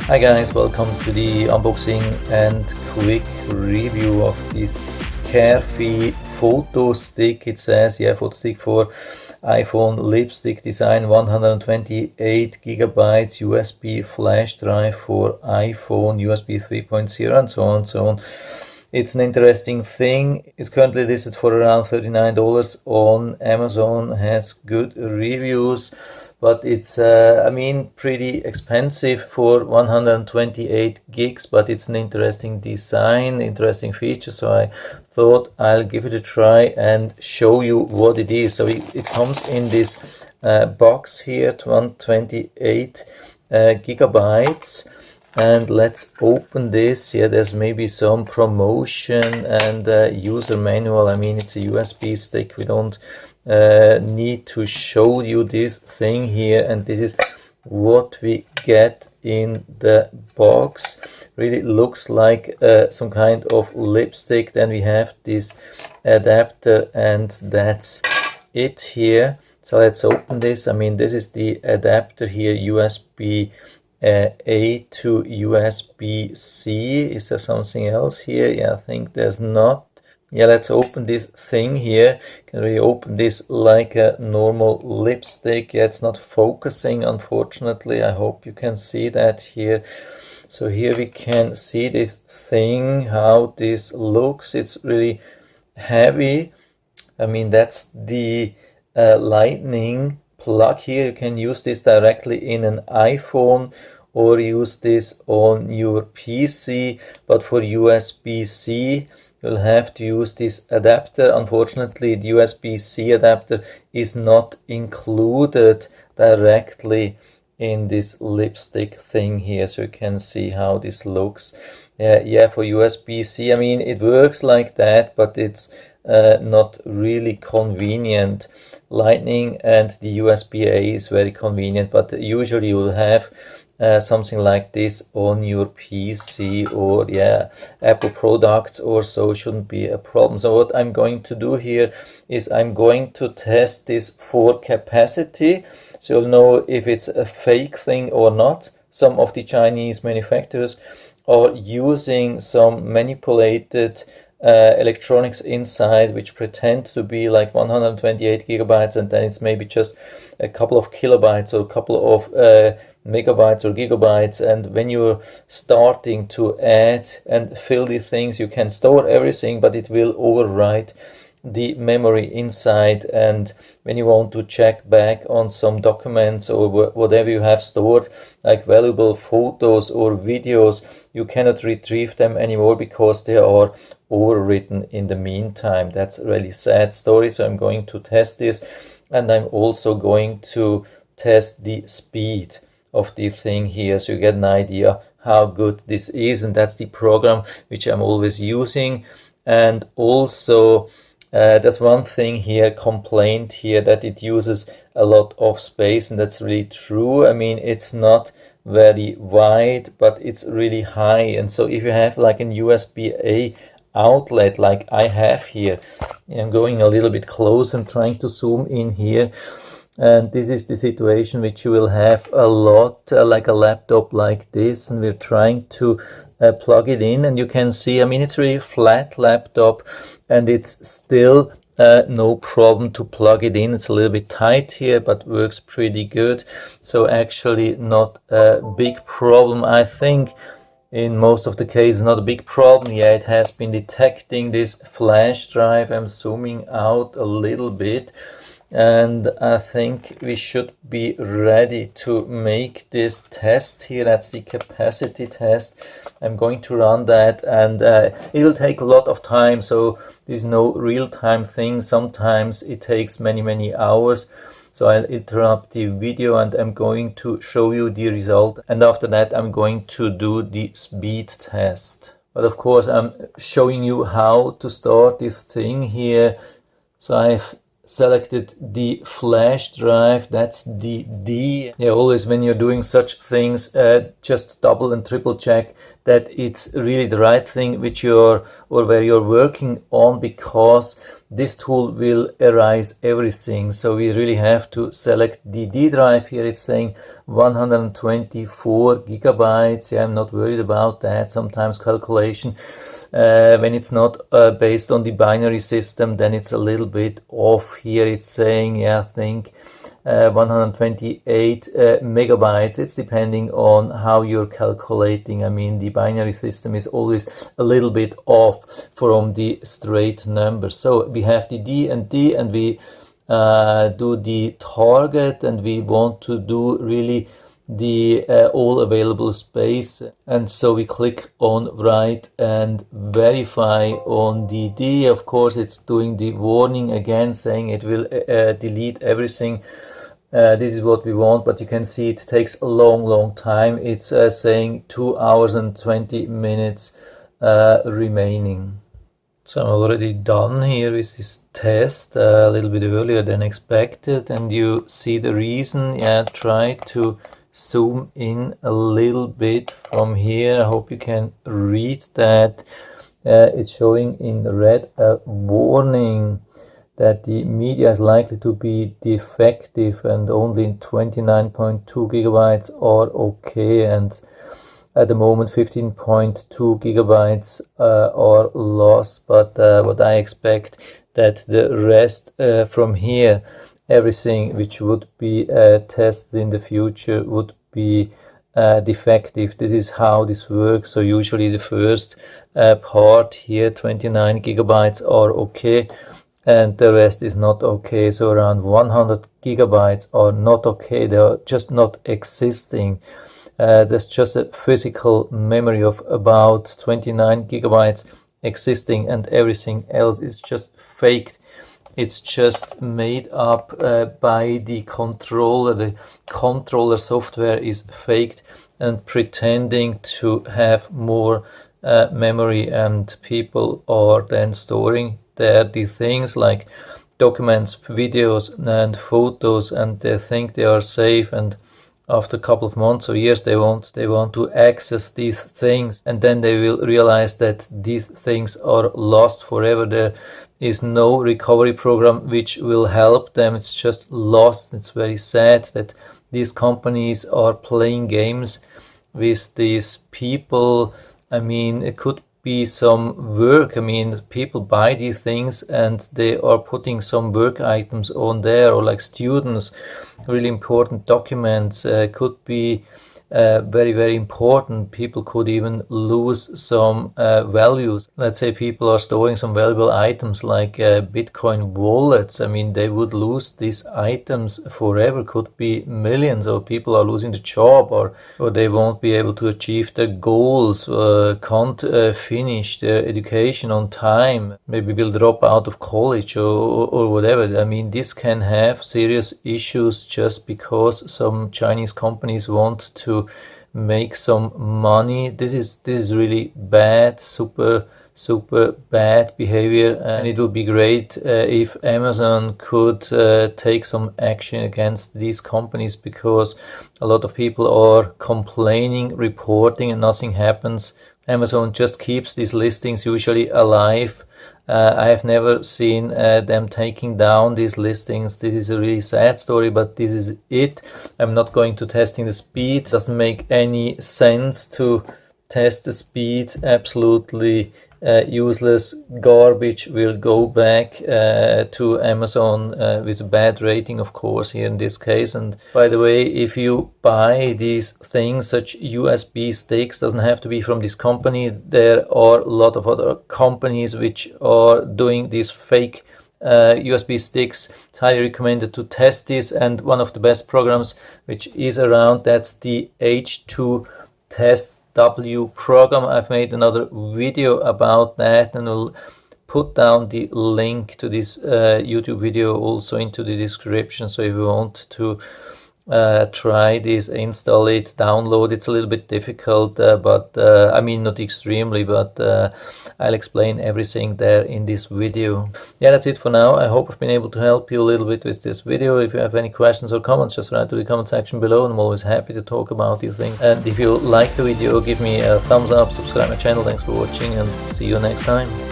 Hi guys, welcome to the unboxing and quick review of this QARFEE photo stick. It says, yeah, photo stick for iPhone lipstick design, 128 gigabytes USB flash drive for iPhone, USB 3.0 and so on and so on. It's an interesting thing. It's currently listed for around $39 on Amazon, has good reviews, but it's pretty expensive for 128 gigs, but it's an interesting design, interesting feature, so I thought I'll give it a try and show you what it is. So it comes in this box here, 128 gigabytes. And let's open this. Yeah, there's maybe some promotion and user manual. I mean, it's a USB stick. We don't need to show you this thing here. And this is what we get in the box. Really looks like some kind of lipstick. Then we have this adapter, and that's it here. So let's open this. I mean, this is the adapter here, USB A to USB-C. Is there something else here? Yeah, I think there's not. Yeah, let's open this thing here. Can we open this like a normal lipstick? Yeah, it's not focusing, unfortunately. I hope you can see that here. So here we can see this thing, how this looks. It's really heavy. I mean, that's the lightning plug here. You can use this directly in an iPhone or use this on your PC, but for USB-C you'll have to use this adapter. Unfortunately, the USB-C adapter is not included directly in this lipstick thing here, so you can see how this looks. Yeah, for USB-C, I mean, it works like that, but it's not really convenient. Lightning and the USB-A is very convenient, but usually you'll have something like this on your PC or Apple products or so, shouldn't be a problem. So what I'm going to do here is I'm going to test this for capacity, so you'll know if it's a fake thing or not. Some of the Chinese manufacturers are using some manipulated electronics inside, which pretend to be like 128 gigabytes, and then it's maybe just a couple of kilobytes or a couple of megabytes or gigabytes. And when you're starting to add and fill the things, you can store everything, but it will overwrite the memory inside. And when you want to check back on some documents or whatever you have stored, like valuable photos or videos, you cannot retrieve them anymore because they are overwritten in the meantime. That's a really sad story. So I'm going to test this, and I'm also going to test the speed of the thing here, so you get an idea how good this is. And that's the program which I'm always using. And also there's one thing here, complaint here, that it uses a lot of space, and that's really true. I mean, it's not very wide, but it's really high. And so if you have like an USB-A outlet like I have here, I'm going a little bit close and trying to zoom in here, and this is the situation which you will have a lot, like a laptop like this, and we're trying to plug it in, and you can see, I mean, it's really flat laptop, and it's still no problem to plug it in. It's a little bit tight here, but works pretty good. So actually not a big problem, I think. In most of the cases, not a big problem. Yeah, it has been detecting this flash drive. I'm zooming out a little bit, and I think we should be ready to make this test here. That's the capacity test. I'm going to run that, and it will take a lot of time, so there's no real-time thing. Sometimes it takes many hours. So I'll interrupt the video, and I'm going to show you the result, and after that I'm going to do the speed test. But of course I'm showing you how to start this thing here. So I've selected the flash drive, that's the D. Yeah, always when you're doing such things, just double and triple check that it's really the right thing which you're or where you're working on, because this tool will erase everything. So we really have to select the D drive. Here it's saying 124 gigabytes. Yeah, I'm not worried about that. Sometimes calculation when it's not based on the binary system, then it's a little bit off. Here it's saying, yeah, I think 128 megabytes. It's depending on how you're calculating. I mean, the binary system is always a little bit off from the straight numbers. So we have the D, and we do the target, and we want to do really the all available space, and so we click on write and verify on the D. Of course, it's doing the warning again, saying it will delete everything. This is what we want, but you can see it takes a long time. It's saying 2 hours and 20 minutes remaining. So I'm already done here with this test a little bit earlier than expected, and you see the reason. Yeah, try to zoom in a little bit from here. I hope you can read that. It's showing in red a warning that the media is likely to be defective, and only 29.2 gigabytes are okay, and at the moment 15.2 gigabytes are lost. But what I expect that the rest from here, everything which would be tested in the future would be defective. This is how this works. So usually the first part here, 29 gigabytes, are okay, and the rest is not okay. So around 100 gigabytes are not okay. They are just not existing. There's just a physical memory of about 29 gigabytes existing, and everything else is just faked. It's just made up by the controller. The controller software is faked and pretending to have more memory, and people are then storing there the things like documents, videos and photos, and they think they are safe, and after a couple of months or years they want to access these things, and then they will realize that these things are lost forever. There is no recovery program which will help them. It's just lost. It's very sad that these companies are playing games with these people. I mean, it could be some work. I mean, people buy these things and they are putting some work items on there, or like students, really important documents could be very important. People could even lose some values. Let's say people are storing some valuable items like Bitcoin wallets. I mean, they would lose these items forever. Could be millions, or people are losing the job, or they won't be able to achieve their goals, can't finish their education on time, maybe will drop out of college or whatever. I mean, this can have serious issues just because some Chinese companies want to make some money. This is really bad, super bad behavior, and it would be great if Amazon could take some action against these companies, because a lot of people are complaining, reporting, and nothing happens. Amazon just keeps these listings usually alive. I have never seen them taking down these listings. This is a really sad story, but this is it. I'm not going to testing the speed. It doesn't make any sense to test the speed. Absolutely useless garbage. Will go back to Amazon with a bad rating, of course, here in this case. And by the way, if you buy these things, such USB sticks, doesn't have to be from this company. There are a lot of other companies which are doing these fake USB sticks. It's highly recommended to test this, and one of the best programs which is around, that's the H2 Test W program. I've made another video about that, and I'll put down the link to this YouTube video also into the description. So if you want to try this, install it, download. It's a little bit difficult, but I mean, not extremely, but I'll explain everything there in this video. Yeah, that's it for now. I hope I've been able to help you a little bit with this video. If you have any questions or comments, just write to the comment section below, and I'm always happy to talk about these things. And if you like the video, give me a thumbs up, subscribe my channel. Thanks for watching, and see you next time.